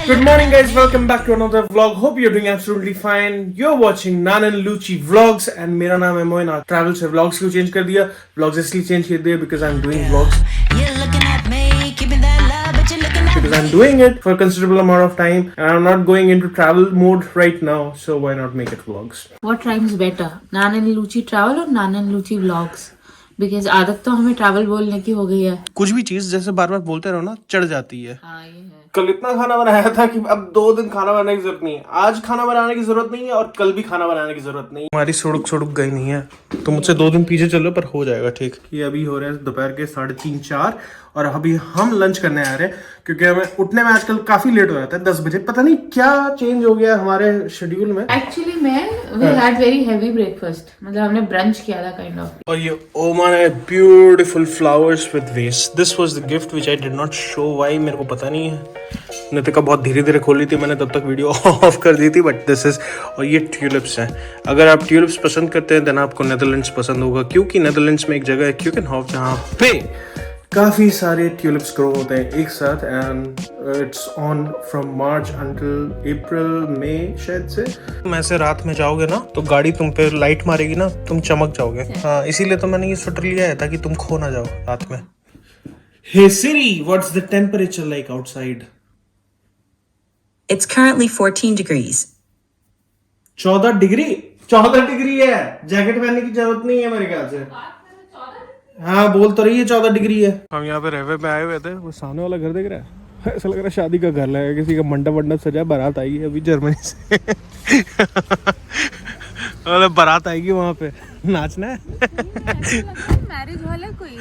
Good morning guys, welcome back to another vlog. Hope you're doing absolutely fine. You're watching Nan and Luchi vlogs and मेरा नाम है Moin. Travel से vlogs क्यों change कर दिया? Vlogs इसलिए चेंज कर दिया because I'm doing vlogs. Because I'm doing it for a considerable amount of time and I'm not going into travel mode right now, so why not make it vlogs? What rhymes better, Nan and Luchi travel or Nan and Luchi vlogs? Because आदत तो हमें travel बोलने की हो गई है. कुछ भी चीज जैसे बार बार बोलते रहो ना चढ़ जाती है. हाँ ये है. कल इतना खाना बनाया था कि अब 2 दिन खाना बनाने की जरूरत नहीं है. आज खाना बनाने की जरूरत नहीं है और कल भी खाना बनाने की जरूरत नहीं है. हमारी सुड़क गई नहीं है तो मुझसे 2 दिन पीछे चलो पर हो जाएगा ठीक. ये अभी हो रहे हैं दोपहर के 3:30-4 और अभी हम लंच करने आ रहे हैं क्योंकि हमें उठने में आजकल काफी लेट हो जाता है 10 बजे. पता नहीं क्या चेंज हो गया हमारे शेड्यूल में. Actually we had very heavy breakfast. मतलब हमने ब्रंच किया था काइंड ऑफ. और ये ओमा ने ब्यूटीफुल फ्लावर्स विद वेस. This was the gift which I did not show why. मेरे को पता नहीं है. नितिका बहुत धीरे धीरे खोली थी, मैंने तब तक वीडियो ऑफ कर दी थी. बट दिस इज, और ये ट्यूलिप्स हैं. अगर आप ट्यूलिप्स पसंद करते हैं देन आपको नेदरलैंड्स पसंद होगा क्योंकि नेदरलैंड्स में एक जगह है क्यूकेनहॉफ जहाँ पे काफी सारे ट्यूलिप्स ग्रो होते हैं एक साथ. And it's on from March until April May शायद से. तुम ऐसे रात में जाओगे ना तो गाड़ी तुम पे लाइट मारेगी ना, तुम चमक जाओगे. हाँ, इसीलिए तो मैंने ये स्वेटर लिया है ताकि तुम खो ना जाओ रात में. Hey Siri, what's the temperature like outside? It's currently 14 degrees. 14 degree? 14 degree है. जैकेट पहनने की जरूरत नहीं है मेरे ख्याल से. हाँ बोल तो रही है 14 डिग्री है. हम यहाँ पे रहवे पे आए हुए थे. वो सामने वाला घर देख रहा है, ऐसा लग रहा है शादी का घर लगा, किसी का मंडप सजा. बारात आई है अभी जर्मनी से. मतलब बारात आएगी वहाँ पे नाचना है. मैरिज हॉल है कोई.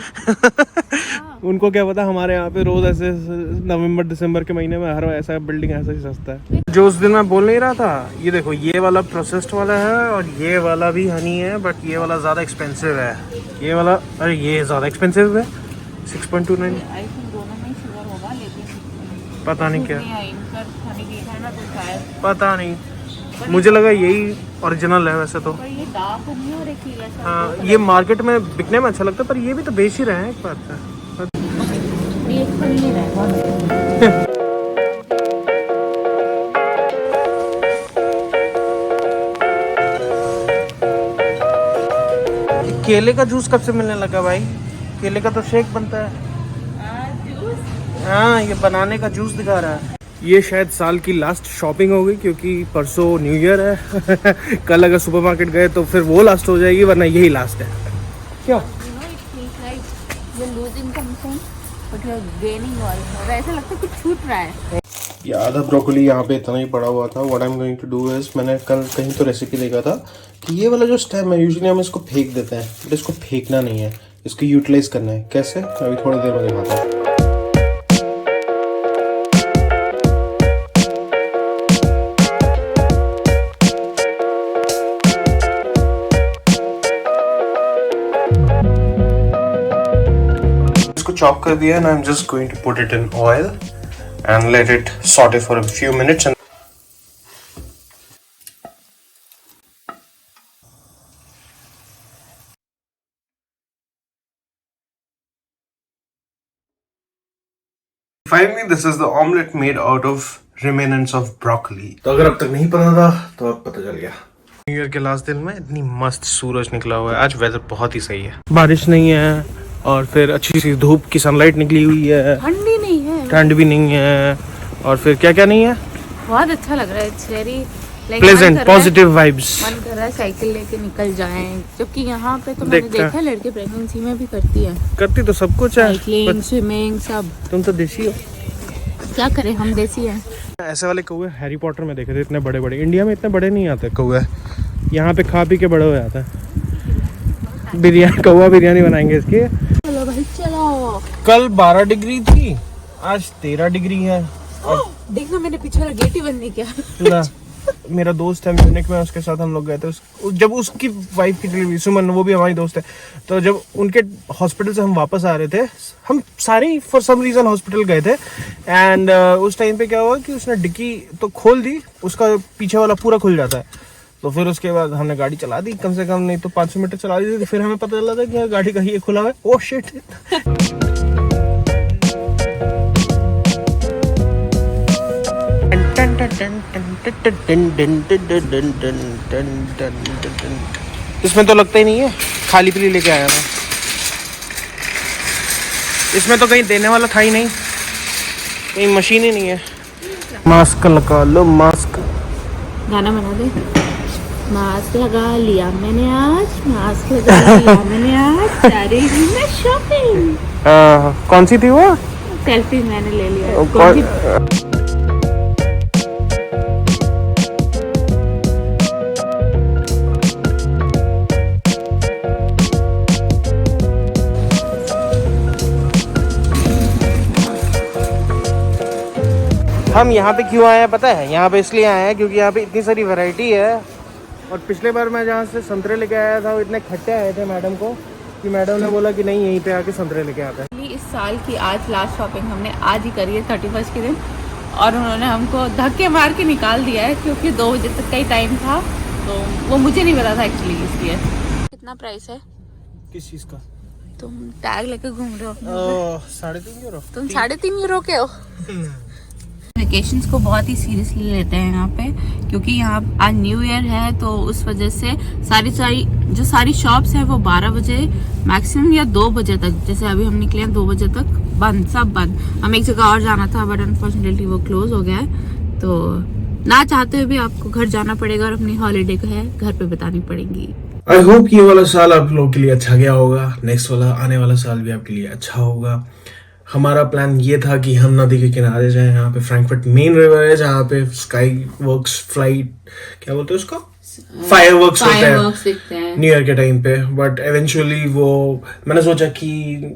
उनको क्या पता हमारे यहाँ पे रोज ऐसे नवंबर दिसंबर के महीने में हर ऐसा बिल्डिंग ऐसा ही सस्ता है. जो उस दिन मैं बोल नहीं रहा था, ये देखो ये वाला प्रोसेस्ड वाला है और ये वाला भी हनी है बट ये वाला ज़्यादा एक्सपेंसिव है. ये वाला, अरे ये ज़्यादा एक्सपेंसिव है 6.29. पता नहीं क्या, पता नहीं. मुझे लगा यही ओरिजिनल है वैसे तो. हाँ ये मार्केट में बिकने में अच्छा लगता है पर ये भी तो बेच ही रहे हैं एक बार से. केले का जूस कब से मिलने लगा भाई? केले का तो शेक बनता है. हाँ ये बनाने का जूस दिखा रहा है. ये शायद साल की लास्ट शॉपिंग होगी क्योंकि परसों न्यू ईयर है. कल अगर सुपरमार्केट गए तो फिर वो लास्ट हो जाएगी वरना यही लास्ट है. क्या ऐसा लगता है कुछ छूट रहा है. ये आधा ब्रोकली यहाँ पे इतना ही पड़ा हुआ था. What I am going to do is, मैंने कल कहीं तो रेसिपी देखा था कि ये वाला जो स्टेम है यूजुअली हम इसको फेंक देते हैं बट इसको फेंकना नहीं है, इसको यूटिलाइज करना है. कैसे, अभी थोड़ी देर में दिखाता हूँ. चॉप कर दिया and I'm just going to put it in oil and let it saute for a few minutes. And finally this is the omelette made out of remnants of broccoli. तो अगर अब तक नहीं पता था तो अब पता चल गया. न्यू ईयर के लास्ट दिन में इतनी मस्त सूरज निकला हुआ है. आज वेदर बहुत ही सही है, बारिश नहीं है और फिर अच्छी सी धूप की सनलाइट निकली हुई है. ठंडी नहीं है, ठंड भी नहीं है और फिर क्या क्या नहीं है. बहुत अच्छा लग रहा है. It's very pleasant positive vibes. मन कर रहा है साइकिल लेके निकल जाएं. जबकि यहाँ पे तो मैंने देखा लड़के प्रेगनेंसी में भी करती तो सब कुछ है. साइकिलिंग, स्विमिंग सब. तुम तो देसी हो. क्या करें, हम देसी हैं. ऐसे वाले कौवे हैरी पॉटर में देखे थे, इतने बड़े बड़े. इंडिया में इतने बड़े नहीं आते कौवे. यहाँ पे खा पी के बड़े हो जाते हैं. कौवा बिरयानी बनाएंगे इसकी. चलो भाई चलो. कल 12 डिग्री थी, आज 13 डिग्री है. देखना मैंने पीछे वाला गेट ही बंद नहीं किया. ना मेरा दोस्त है म्यूनिक में, उसके साथ हम लोग गए थे. जब उसकी वाइफ की डिलीवरी, सुमन, वो भी हमारी दोस्त है, तो जब उनके हॉस्पिटल से हम वापस आ रहे थे, हम सारे फॉर सम रीजन हॉस्पिटल गए थे. एंड उस टाइम पे क्या हुआ कि उसने डिक्की तो खोल दी, उसका पीछे वाला पूरा खुल जाता है. तो फिर उसके बाद हमने गाड़ी चला दी, कम से कम नहीं तो 500 मीटर चला दी थी. फिर हमें पता चला था कि गाड़ी का ये खुला हुआ है. Oh shit. इसमें तो लगता ही नहीं है, खाली पीली लेके आया था। इसमें तो कहीं देने वाला था ही नहीं, कहीं मशीन ही नहीं है। मास्क लगा लो, मास्क। गाना बना दे। मास्क लगा लिया मैंने आज, मास्क लगा लिया मैंने आज, जा रही हूँ मैं शॉपिंग। कौन सी थी वो? सेल्फी मैंने ले लिया। हम यहाँ पे क्यों आए हैं पता है? यहाँ पे इसलिए आए हैं क्योंकि यहाँ पे इतनी सारी वैरायटी है। और पिछले बार मैं जहाँ से संतरे लेके आया था वो इतने खट्टे आए थे मैडम को कि मैडम ने बोला कि नहीं, यहीं पे आके संतरे लेके आते हैं। इस साल की आज लास्ट शॉपिंग हमने आज ही करी है 31 के दिन, और उन्होंने हमको धक्के मार के निकाल दिया है क्योंकि 2 बजे तक का ही टाइम था, तो वो मुझे नहीं पता था एक्चुअली, इसलिए। कितना प्राइस है? किस चीज़ का? तुम टैग लेके घूम रहे हो। 3.5 यूरो। तुम 3.5 यूरो के हो। वेकेशंस को बहुत ही सीरियसली लेते हैं यहाँ पे, क्योंकि यहाँ आज न्यू ईयर है, तो उस वजह से सारी शॉप्स हैं वो 12 बजे मैक्सिमम या 2 बजे तक, जैसे अभी हम निकले हैं 2 बजे तक बंद, सब बंद। हम एक जगह और जाना था बट अनफॉर्चुनेटली वो क्लोज हो गया है, तो ना चाहते हुए भी आपको घर जाना पड़ेगा और अपनी हॉलीडे को है घर पे बितानी पड़ेगी। आई होप ये वाला साल आप लोगों के लिए अच्छा गया होगा, नेक्स्ट वाला आने वाला साल भी आपके लिए अच्छा होगा। हमारा प्लान ये था कि हम नदी के किनारे जाएं, यहाँ पे फ्रैंकफर्ट मेन रिवर है जहाँ पे स्काई वर्क्स फ्लाइट, क्या बोलते हैं उसको, फायरवर्क्स होते हैं न्यू ईयर के टाइम पे। बट एवेंचुअली वो मैंने सोचा कि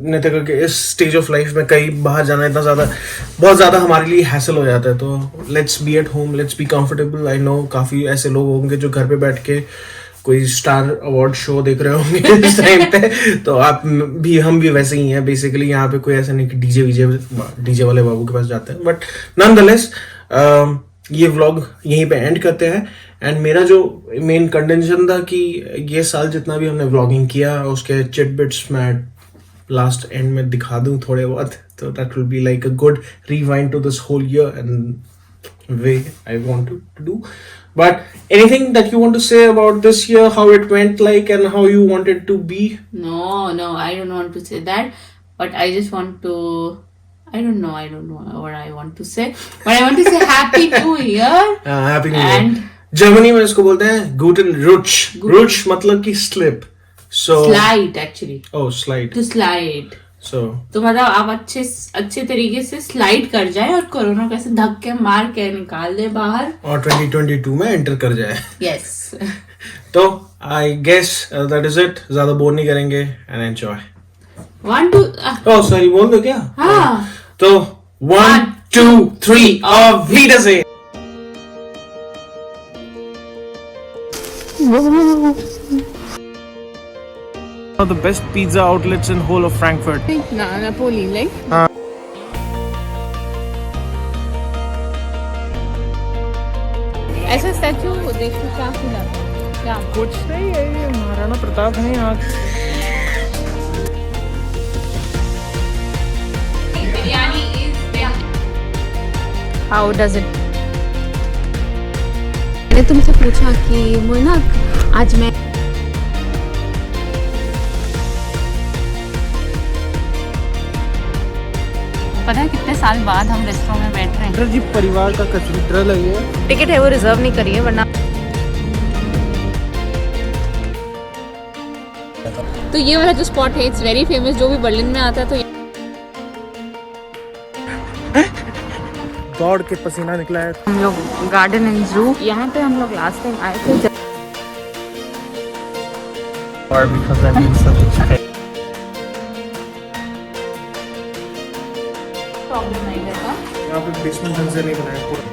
नितिका के इस स्टेज ऑफ लाइफ में कहीं बाहर जाना इतना बहुत ज़्यादा हमारे लिए हैसल हो जाता है, तो let's be at home, let's be comfortable. I know काफ़ी ऐसे लोग होंगे जो घर पे बैठ के कोई स्टार अवार्ड शो देख रहे होंगे इस टाइम पे, तो आप भी, हम भी वैसे ही हैं बेसिकली। यहाँ पे कोई ऐसा नहीं कि डीजे वाले बाबू के पास जाते हैं, बट नॉनदलेस ये व्लॉग यहीं पे एंड करते हैं। एंड मेरा जो मेन कंटेंशन था कि ये साल जितना भी हमने व्लॉगिंग किया उसके चिटबिट्स मैं लास्ट एंड में दिखा दूं थोड़े बहुत, तो that will be like a good rewind to this whole year and way I want to do. But anything that you want to say about this year, how it went like and how you want it to be? No, I don't want to say that. But I just want to, I don't know what I want to say. But I want to say Happy New Year. Happy New Year. And Germany में इसको बोलते हैं Guten Rutsch. Rutsch मतलब कि slip. So slide actually. Oh, slide. To slide. So तो मतलब आप अच्छे तरीके से स्लाइड कर जाए और कोरोना कैसे धक्के मार के निकाल दे बाहर और 2022 में एंटर कर जाए. Yes. तो I guess that is it. ज्यादा बोर नहीं करेंगे एंड एंजॉय. 1 2 ओह सॉरी, बोल दो क्या? हाँ. तो 1 2 3 auf Wiedersehen. One of the best pizza outlets in whole of Frankfurt. Napoli like. ऐसा स्टैचू देखने क्या खुला क्या? कुछ नहीं है, ये महाराणा प्रताप है यहाँ. Biryani is How does it? मैंने तुमसे पूछा कि मोइनक आज मैं पता है कितने साल बाद हम रेस्टोरेंट में बैठ रहे हैं. जी परिवार का कैथेड्रल है ये. टिकट है वो रिजर्व नहीं करिए वरना. तो ये वाला जो स्पॉट है इट्स वेरी फेमस, जो भी बर्लिन में आता है तो दौड़ के पसीना निकला है. हम लोग गार्डन एंड जू यहाँ पे हम लोग लास्ट टाइम आए थे. और बिकॉज़ आई मीन सब कुछ है. यहाँ पे बेसमेंट ढंग से नहीं बनाया पूरा.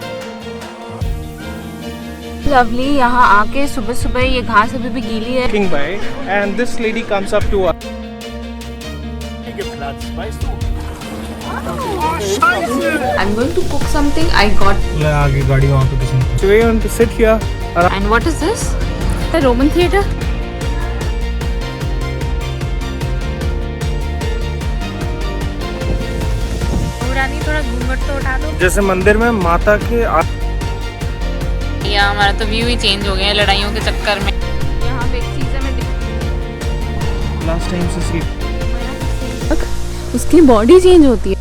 लवली यहाँ आके सुबह सुबह ये घास अभी भी गीली है. King by and this lady comes up to us. I'm going to cook something. I got. ले आगे गाड़ी वहाँ पे किसी ने. So we want to sit here. And what is this? The Roman theatre. थोड़ा घूंघट तो उठा दो. जैसे मंदिर में माता के या हमारा तो व्यू ही चेंज हो गया है लड़ाइयों के चक्कर में। यहाँ पे एक चीज़ है मैं लास्ट टाइम से सी उसकी बॉडी चेंज होती है।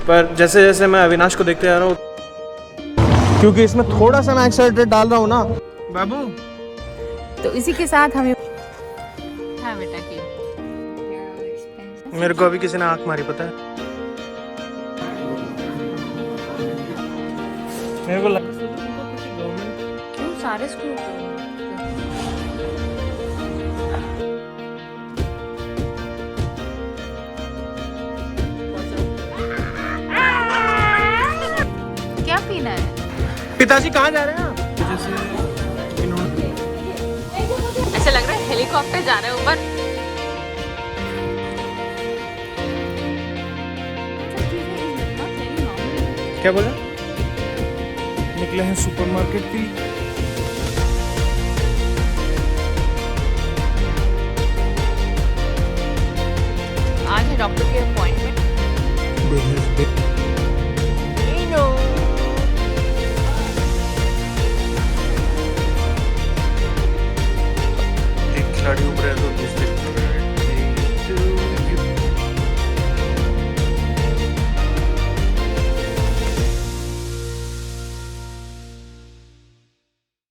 पर जैसे जैसे मैं अविनाश को देखते आ रहा हूँ, क्योंकि इसमें थोड़ा सा मैं एक्सेलरेटर डाल रहा हूँ ना बाबू, तो इसी के साथ हमें हाँ बेटा की मेरे को अभी किसी ने आंख मारी पता है। मेरे को क्यों सारे स्कूल क्या पीना है? पिताजी कहाँ जा रहे हैं आप? ऐसा लग रहा है हेलीकॉप्टर जा रहा है ऊपर। क्या बोला? निकले हैं सुपरमार्केट की